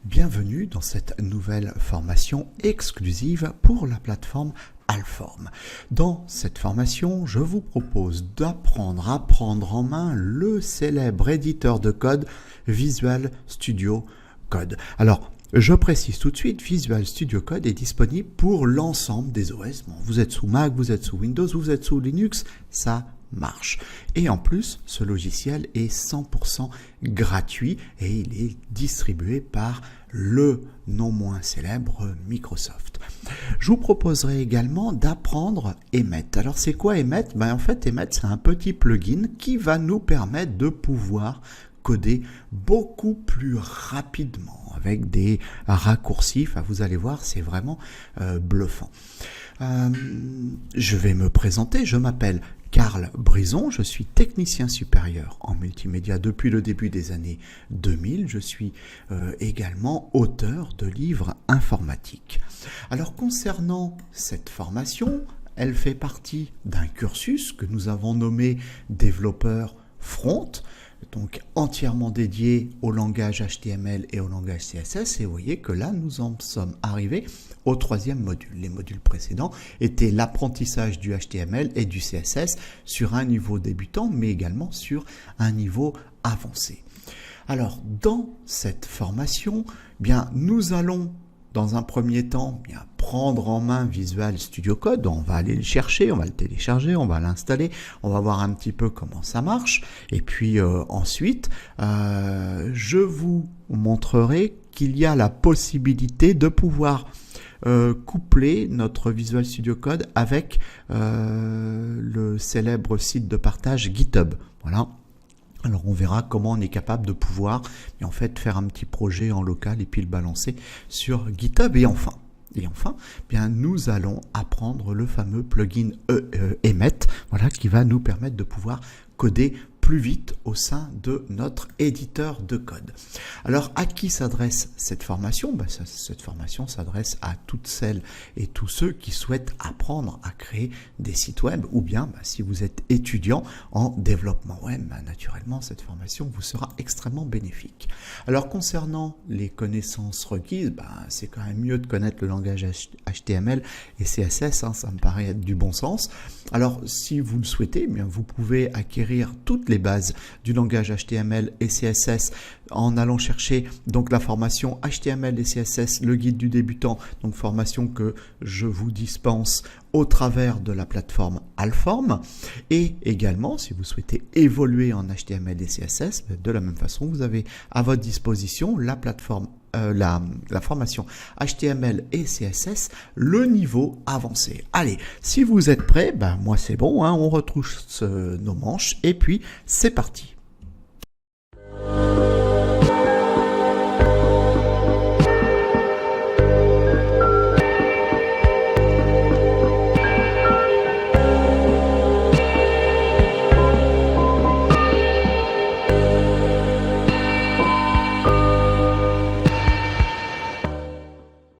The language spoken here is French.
Bienvenue dans cette nouvelle formation exclusive pour la plateforme Alform. Dans cette formation, je vous propose d'apprendre à prendre en main le célèbre éditeur de code Visual Studio Code. Alors, je précise tout de suite, Visual Studio Code est disponible pour l'ensemble des OS. Bon, vous êtes sous Mac, vous êtes sous Windows, vous êtes sous Linux, ça marche. Et en plus, ce logiciel est 100% gratuit et il est distribué par le non moins célèbre Microsoft. Je vous proposerai également d'apprendre Emmet. Alors c'est quoi Emmet? En fait, Emmet, c'est un petit plugin qui va nous permettre de pouvoir coder beaucoup plus rapidement avec des raccourcis. Enfin, vous allez voir, c'est vraiment bluffant. Je vais me présenter, je m'appelle Carl Brison, je suis technicien supérieur en multimédia depuis le début des années 2000. Je suis également auteur de livres informatiques. Alors concernant cette formation, elle fait partie d'un cursus que nous avons nommé développeur front, donc entièrement dédié au langage HTML et au langage CSS. Et vous voyez que là, nous en sommes arrivés au troisième module. Les modules précédents étaient l'apprentissage du HTML et du CSS sur un niveau débutant, mais également sur un niveau avancé. Alors, dans cette formation, nous allons dans un premier temps, prendre en main Visual Studio Code. On va aller le chercher, on va le télécharger, on va l'installer, on va voir un petit peu comment ça marche. Et puis ensuite, je vous montrerai qu'il y a la possibilité de pouvoir coupler notre Visual Studio Code avec le célèbre site de partage GitHub. Voilà. Alors on verra comment on est capable de pouvoir en fait faire un petit projet en local et puis le balancer sur GitHub. Et enfin, nous allons apprendre le fameux plugin Emmet, voilà, qui va nous permettre de pouvoir coder plus vite au sein de notre éditeur de code. Alors, à qui s'adresse cette formation? Cette formation s'adresse à toutes celles et tous ceux qui souhaitent apprendre à créer des sites web, ou bien si vous êtes étudiant en développement web, naturellement, cette formation vous sera extrêmement bénéfique. Alors, concernant les connaissances requises, c'est quand même mieux de connaître le langage HTML et CSS, ça me paraît être du bon sens. Alors, si vous le souhaitez, vous pouvez acquérir toutes les bases du langage HTML et CSS en allant chercher donc la formation HTML et CSS, le guide du débutant, donc formation que je vous dispense au travers de la plateforme Alform. Et également, si vous souhaitez évoluer en HTML et CSS, de la même façon, vous avez à votre disposition la plateforme la formation HTML et CSS, le niveau avancé. Allez, si vous êtes prêts, moi c'est bon, on retrousse nos manches et puis c'est parti.